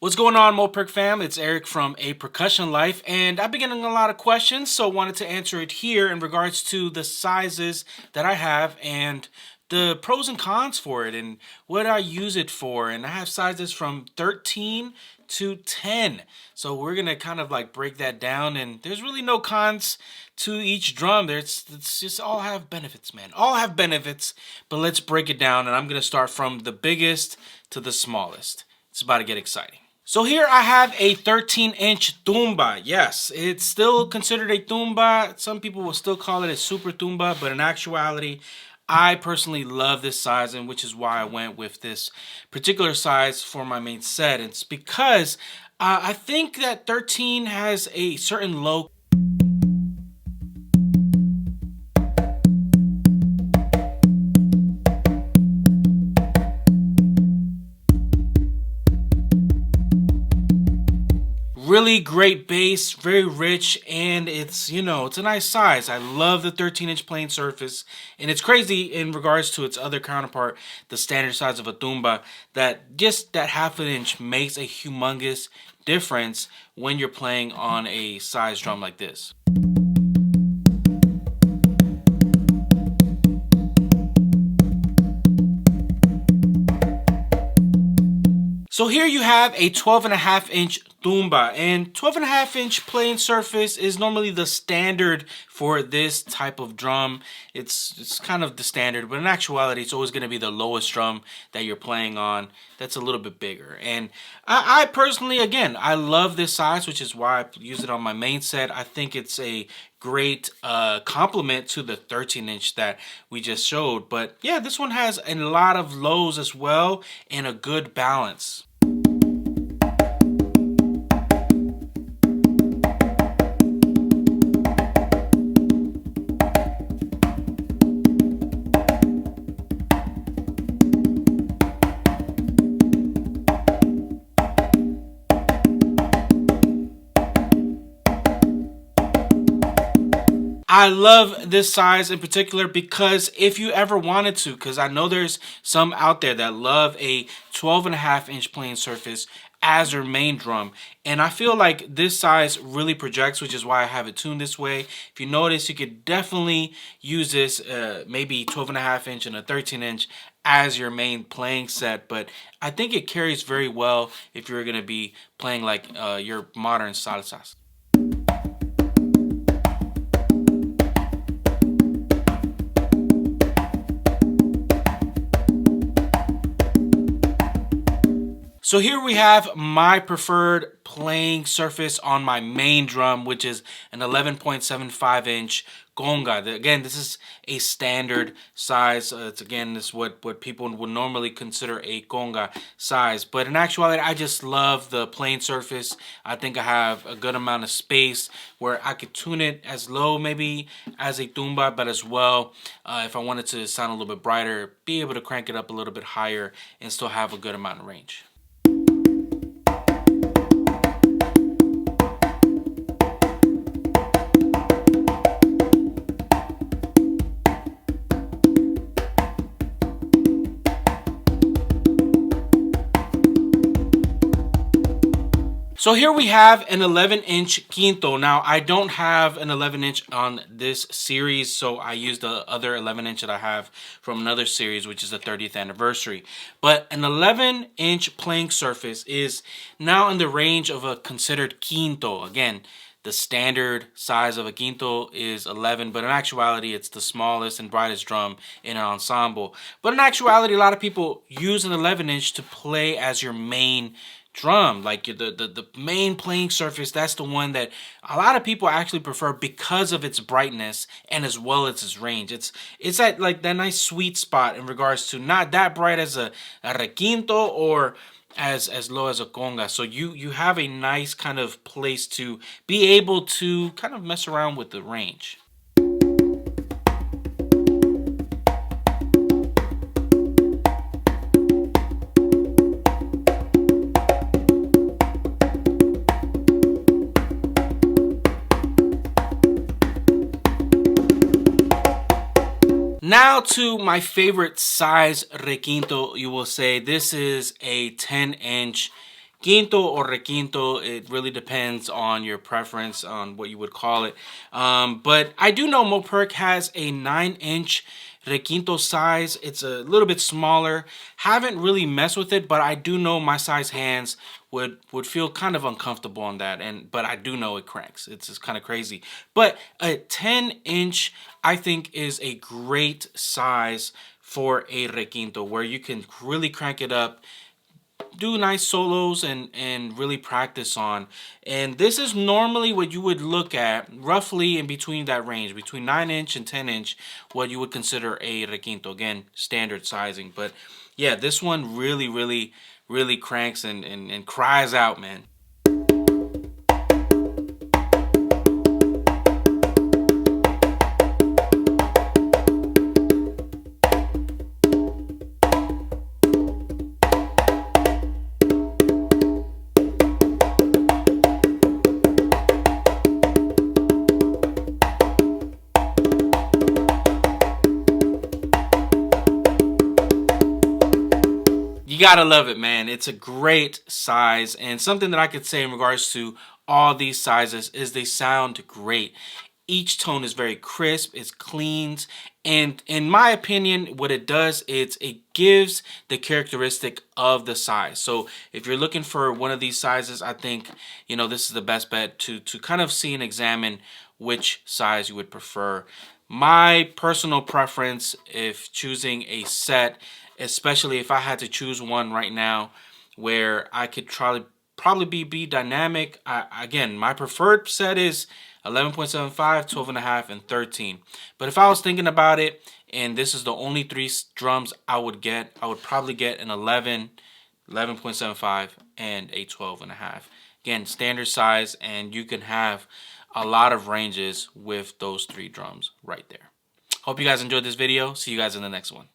What's going on, Moperk fam? It's Eric from A Percussion Life, and I've been getting a lot of questions, so wanted to answer it here in regards to the sizes that I have and the pros and cons for it and what I use it for. And I have sizes from 13 to 10. So we're gonna kind of like break that down, and there's really no cons to each drum. It's just all have benefits, man. All have benefits, but let's break it down, and I'm gonna start from the biggest to the smallest. It's about to get exciting. So here I have a 13-inch tumba. Yes, it's still considered a tumba. Some people will still call it a super tumba, but in actuality, I personally love this size, and which is why I went with this particular size for my main set. It's because I think that 13 has a certain low. Really great bass, very rich, and it's a nice size. I love the 13-inch playing surface, and it's crazy in regards to its other counterpart, the standard size of a tumba, that just that half an inch makes a humongous difference when you're playing on a size drum like this. So here you have a 12.5-inch tumba, and 12.5-inch playing surface is normally the standard for this type of drum. It's kind of the standard, but in actuality, it's always going to be the lowest drum that you're playing on that's a little bit bigger. And I personally, again, I love this size, which is why I use it on my main set. I think it's a great complement to the 13-inch that we just showed. But yeah, this one has a lot of lows as well and a good balance. I love this size in particular because if you ever wanted to, because I know there's some out there that love a 12.5-inch playing surface as their main drum, and I feel like this size really projects, which is why I have it tuned this way. If you notice, you could definitely use this maybe 12.5-inch and a 13-inch as your main playing set, but I think it carries very well if you're going to be playing like your modern salsas. So here we have my preferred playing surface on my main drum, which is an 11.75-inch conga. Again, this is a standard size. This is what people would normally consider a conga size. But in actuality, I just love the playing surface. I think I have a good amount of space where I could tune it as low maybe as a tumba, but as well, if I wanted to sound a little bit brighter, be able to crank it up a little bit higher and still have a good amount of range. So here we have an 11-inch quinto. Now, I don't have an 11-inch on this series, so I used the other 11-inch that I have from another series, which is the 30th anniversary. But an 11-inch playing surface is now in the range of a considered quinto. Again, the standard size of a quinto is 11, but in actuality, it's the smallest and brightest drum in an ensemble. But in actuality, a lot of people use an 11-inch to play as your main drum, like the main playing surface. That's the one that a lot of people actually prefer because of its brightness and as well as its range. It's at like that nice sweet spot in regards to not that bright as a requinto or as low as a conga. So you have a nice kind of place to be able to kind of mess around with the range. Now to my favorite size requinto, you will say this is a 10-inch quinto or requinto. It really depends on your preference on what you would call it. But I do know Moperk has a 9-inch requinto size. It's a little bit smaller. Haven't really messed with it, but I do know my size hands would feel kind of uncomfortable on that. But I do know it cranks. It's just kind of crazy. But a 10-inch I think is a great size for a requinto, where you can really crank it up, do nice solos, and really practice on. And this is normally what you would look at roughly in between that range, between 9-inch and 10-inch, what you would consider a requinto. Again, standard sizing. But yeah, this one really cranks and cries out, man. You gotta love it, man. It's a great size, and something that I could say in regards to all these sizes is they sound great. Each tone is very crisp, it's cleans, and in my opinion, what it does is it gives the characteristic of the size. So if you're looking for one of these sizes, I think, this is the best bet to kind of see and examine which size you would prefer. My personal preference, if choosing a set, especially if I had to choose one right now where I could probably be dynamic. Again, my preferred set is 11.75, 12.5, and 13. But if I was thinking about it, and this is the only three drums I would get, I would probably get an 11, 11.75, and a 12.5. Again, standard size, and you can have a lot of ranges with those three drums right there. Hope you guys enjoyed this video. See you guys in the next one.